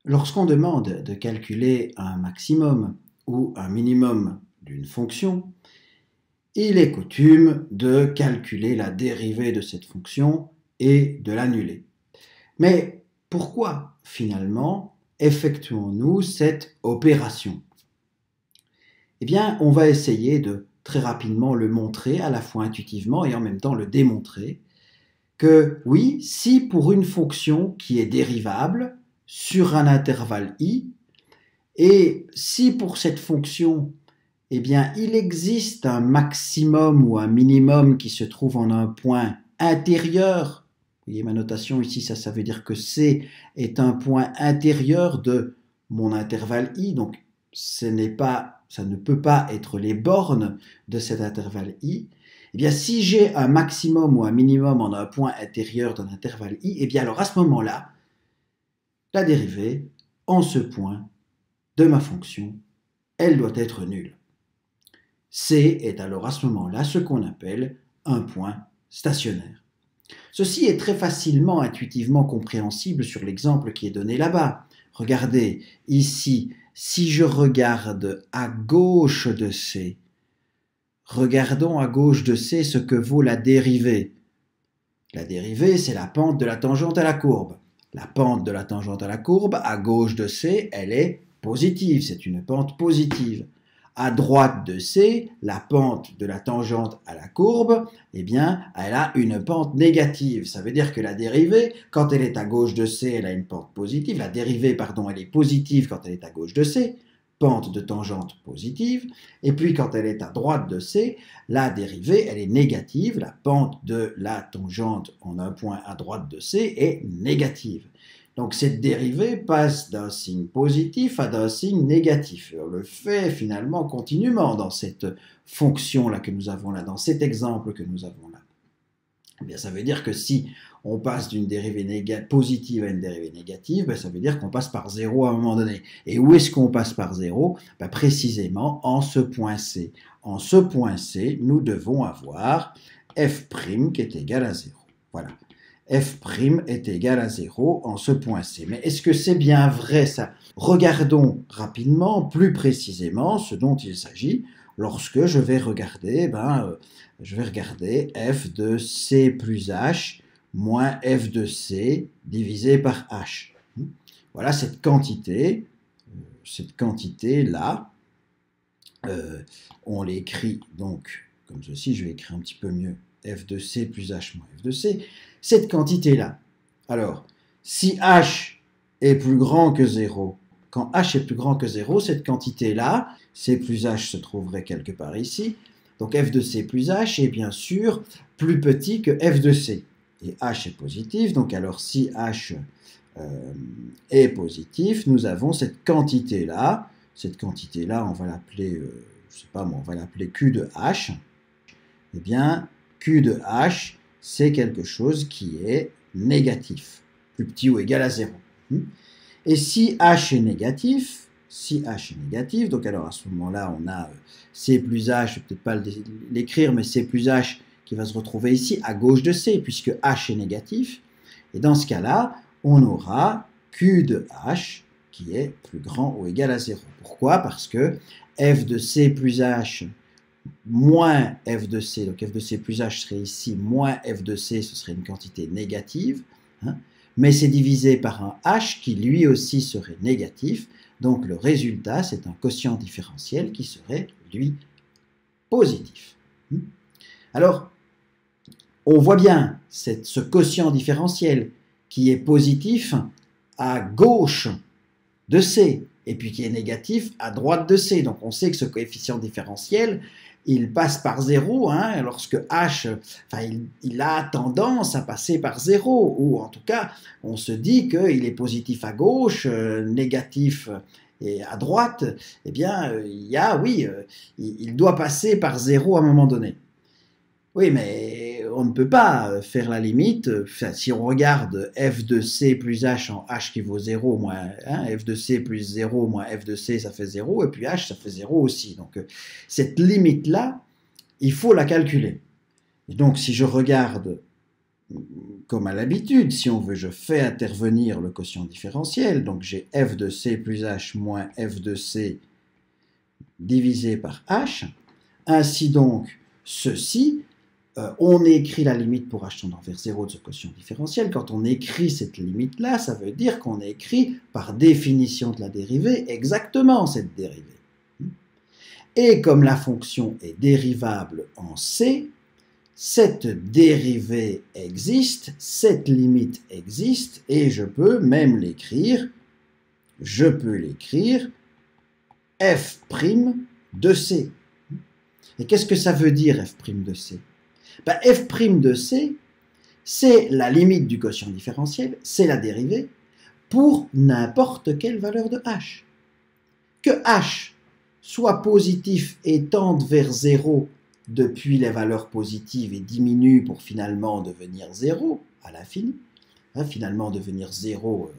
Lorsqu'on demande de calculer un maximum ou un minimum d'une fonction, il est coutume de calculer la dérivée de cette fonction et de l'annuler. Mais pourquoi, finalement, effectuons-nous cette opération? Eh bien, on va essayer de très rapidement le montrer, à la fois intuitivement et en même temps le démontrer, que oui, si pour une fonction qui est dérivable sur un intervalle i, et si pour cette fonction, eh bien, il existe un maximum ou un minimum qui se trouve en un point intérieur, vous voyez ma notation ici, ça veut dire que C est un point intérieur de mon intervalle i, donc ça ne peut pas être les bornes de cet intervalle i. Eh bien, si j'ai un maximum ou un minimum en un point intérieur d'un intervalle i, eh bien alors à ce moment-là, la dérivée en ce point de ma fonction, elle doit être nulle. C est alors à ce moment-là ce qu'on appelle un point stationnaire. Ceci est très facilement intuitivement compréhensible sur l'exemple qui est donné là-bas. Regardez, ici, si je regarde à gauche de C, regardons à gauche de C ce que vaut la dérivée. La dérivée, c'est la pente de la tangente à la courbe. La pente de la tangente à la courbe, à gauche de C, elle est positive, c'est une pente positive. À droite de C, la pente de la tangente à la courbe, eh bien, elle a une pente négative. Ça veut dire que la dérivée, quand elle est à gauche de C, elle a une pente positive. La dérivée, pardon, elle est positive quand elle est à gauche de C, pente de tangente positive. Et puis, quand elle est à droite de C, la dérivée, elle est négative. La pente de la tangente en un point à droite de C est négative. Donc cette dérivée passe d'un signe positif à d'un signe négatif. On le fait finalement continuellement dans cette fonction-là que nous avons là, dans cet exemple que nous avons là. Eh bien, ça veut dire que si on passe d'une dérivée positive à une dérivée négative, ça veut dire qu'on passe par 0 à un moment donné. Et où est-ce qu'on passe par 0? Précisément en ce point C. En ce point C, nous devons avoir f' qui est égal à 0. Voilà. F' est égal à 0 en ce point C. Mais est-ce que c'est bien vrai ça? Regardons rapidement, plus précisément, ce dont il s'agit lorsque je vais regarder, f de C plus H moins f de C divisé par H. Voilà cette quantité-là, on l'écrit donc comme ceci, je vais écrire un petit peu mieux, f de C plus H moins f de C, cette quantité-là. Alors, si H est plus grand que 0, quand H est plus grand que 0, cette quantité-là, C plus H se trouverait quelque part ici, donc f de C plus H est bien sûr plus petit que f de C. Et H est positif, donc alors si H est positif, nous avons cette quantité-là. Cette quantité-là, on va l'appeler, on va l'appeler Q de H. Eh bien, Q de H, c'est quelque chose qui est négatif, plus petit ou égal à 0. Et si H est négatif, donc alors à ce moment-là, on a C plus H, je ne vais peut-être pas l'écrire, mais C plus H qui va se retrouver ici à gauche de C, puisque H est négatif. Et dans ce cas-là, on aura Q de H qui est plus grand ou égal à 0. Pourquoi? Parce que f de C plus H moins f de C, donc f de C plus H serait ici, moins f de C, ce serait une quantité négative, mais c'est divisé par un H qui lui aussi serait négatif, donc le résultat c'est un quotient différentiel qui serait lui positif. Alors, on voit bien ce quotient différentiel qui est positif à gauche de C, et puis qui est négatif à droite de C. Donc on sait que ce coefficient différentiel, il passe par 0, lorsque H, il a tendance à passer par 0, ou en tout cas, on se dit qu'il est positif à gauche, négatif et à droite, eh bien, il doit passer par 0 à un moment donné. Oui, mais on ne peut pas faire la limite. Si on regarde f de C plus H en H qui vaut 0, moins f de C plus 0 moins f de C, ça fait 0, et puis H, ça fait 0 aussi. Donc, cette limite-là, il faut la calculer. Et donc, si je regarde comme à l'habitude, si on veut, je fais intervenir le quotient différentiel, donc j'ai f de c plus h moins f de c divisé par h. Ainsi donc, ceci, on écrit la limite pour h tendant vers 0 de ce quotient différentiel. Quand on écrit cette limite-là, ça veut dire qu'on écrit par définition de la dérivée exactement cette dérivée. Et comme la fonction est dérivable en c, cette dérivée existe, cette limite existe, et je peux même l'écrire, f' de c. Et qu'est-ce que ça veut dire f' de c? Ben, f' de c, c'est la limite du quotient différentiel, c'est la dérivée, pour n'importe quelle valeur de h. Que h soit positif et tende vers 0 depuis les valeurs positives et diminue pour finalement devenir 0 à l'infini, finalement devenir 0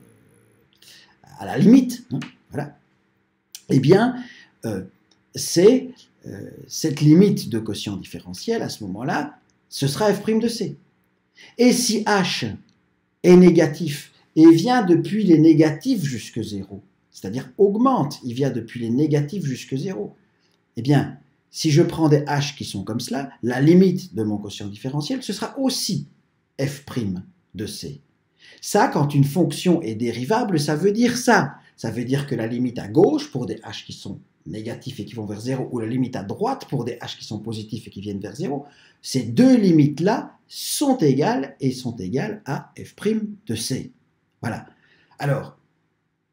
à la limite, voilà. Eh bien, c'est cette limite de quotient différentiel, à ce moment-là, ce sera f' de c. Et si h est négatif et vient depuis les négatifs jusque 0, c'est-à-dire augmente, il vient depuis les négatifs jusque 0, eh bien, si je prends des h qui sont comme cela, la limite de mon quotient différentiel, ce sera aussi f' de c. Ça, quand une fonction est dérivable, ça veut dire ça. Ça veut dire que la limite à gauche, pour des h qui sont négatifs et qui vont vers 0, ou la limite à droite, pour des h qui sont positifs et qui viennent vers 0, ces deux limites-là sont égales et sont égales à f' de c. Voilà. Alors,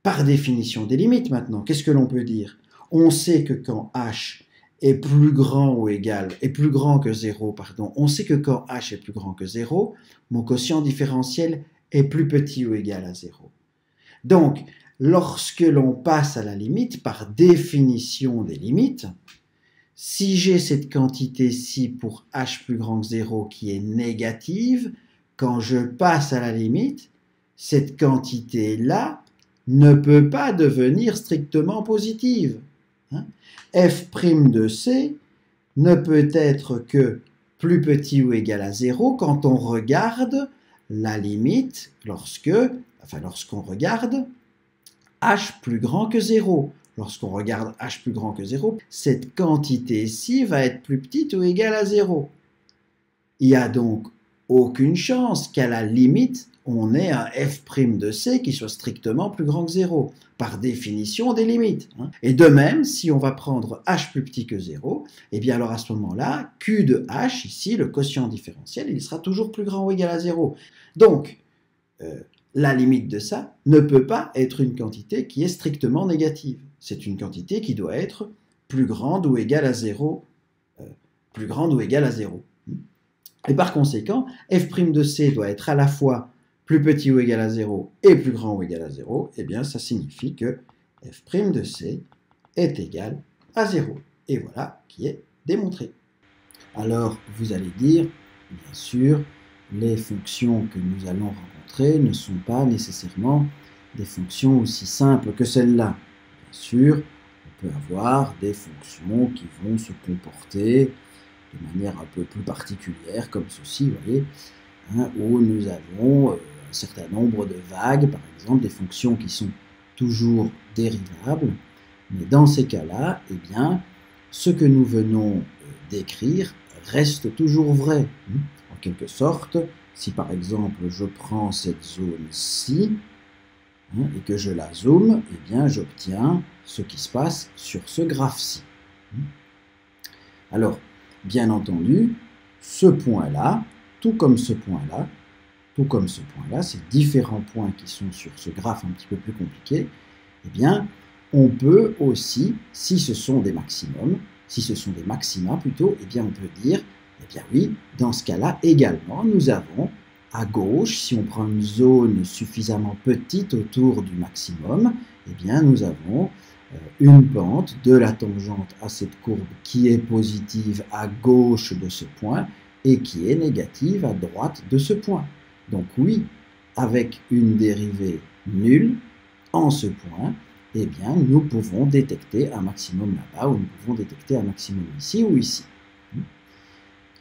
par définition des limites maintenant, qu'est-ce que l'on peut dire? On sait que quand h est plus grand ou égal, est plus grand que 0, pardon, on sait que quand h est plus grand que 0, mon quotient différentiel est plus petit ou égal à 0. Donc, lorsque l'on passe à la limite, par définition des limites, si j'ai cette quantité-ci pour h plus grand que 0 qui est négative, quand je passe à la limite, cette quantité-là ne peut pas devenir strictement positive. F' de c ne peut être que plus petit ou égal à 0 quand on regarde la limite lorsqu'on regarde h plus grand que 0. Lorsqu'on regarde h plus grand que 0, cette quantité-ci va être plus petite ou égale à 0. Il n'y a donc aucune chance qu'à la limite, on ait un f' de c qui soit strictement plus grand que 0, par définition des limites. Et de même, si on va prendre h plus petit que 0, eh bien alors à ce moment-là, q de h, ici, le quotient différentiel, il sera toujours plus grand ou égal à 0. Donc, la limite de ça ne peut pas être une quantité qui est strictement négative. C'est une quantité qui doit être plus grande ou égale à 0, plus grande ou égale à 0. Et par conséquent, f' de c doit être à la fois plus petit ou égal à 0 et plus grand ou égal à 0, eh bien ça signifie que f' de c est égal à 0. Et voilà qui est démontré. Alors, vous allez dire, bien sûr, les fonctions que nous allons rencontrer ne sont pas nécessairement des fonctions aussi simples que celles-là. Bien sûr, on peut avoir des fonctions qui vont se comporter de manière un peu plus particulière, comme ceci, vous voyez, où nous avons un certain nombre de vagues, par exemple, des fonctions qui sont toujours dérivables, mais dans ces cas-là, eh bien, ce que nous venons d'écrire reste toujours vrai. En quelque sorte, si par exemple je prends cette zone-ci et que je la zoome, eh bien j'obtiens ce qui se passe sur ce graphe-ci. Alors, bien entendu, ce point-là, tout comme ce point-là, ces différents points qui sont sur ce graphe un petit peu plus compliqué, eh bien, on peut aussi, si ce sont des maximums, si ce sont des maxima plutôt, eh bien on peut dire, eh bien oui, dans ce cas-là également, nous avons à gauche, si on prend une zone suffisamment petite autour du maximum, eh bien nous avons une pente de la tangente à cette courbe qui est positive à gauche de ce point et qui est négative à droite de ce point. Donc oui, avec une dérivée nulle en ce point, eh bien, nous pouvons détecter un maximum là-bas, ou nous pouvons détecter un maximum ici ou ici.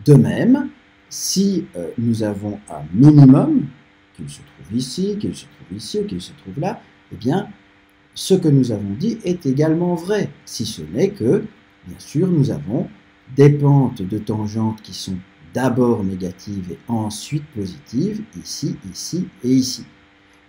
De même, si nous avons un minimum, qu'il se trouve ici, qu'il se trouve ici ou qu'il se trouve là, eh bien, ce que nous avons dit est également vrai, si ce n'est que, bien sûr, nous avons des pentes de tangente qui sont d'abord négatives et ensuite positives, ici, ici et ici.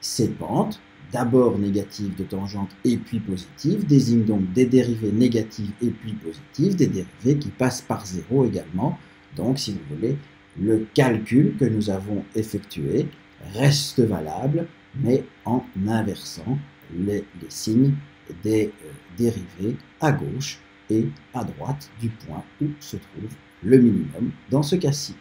Ces pentes, d'abord négatives de tangente et puis positives, désignent donc des dérivées négatives et puis positives, des dérivées qui passent par zéro également. Donc, si vous voulez, le calcul que nous avons effectué reste valable, mais en inversant les signes des dérivées à gauche et à droite du point où se trouve le minimum dans ce cas-ci.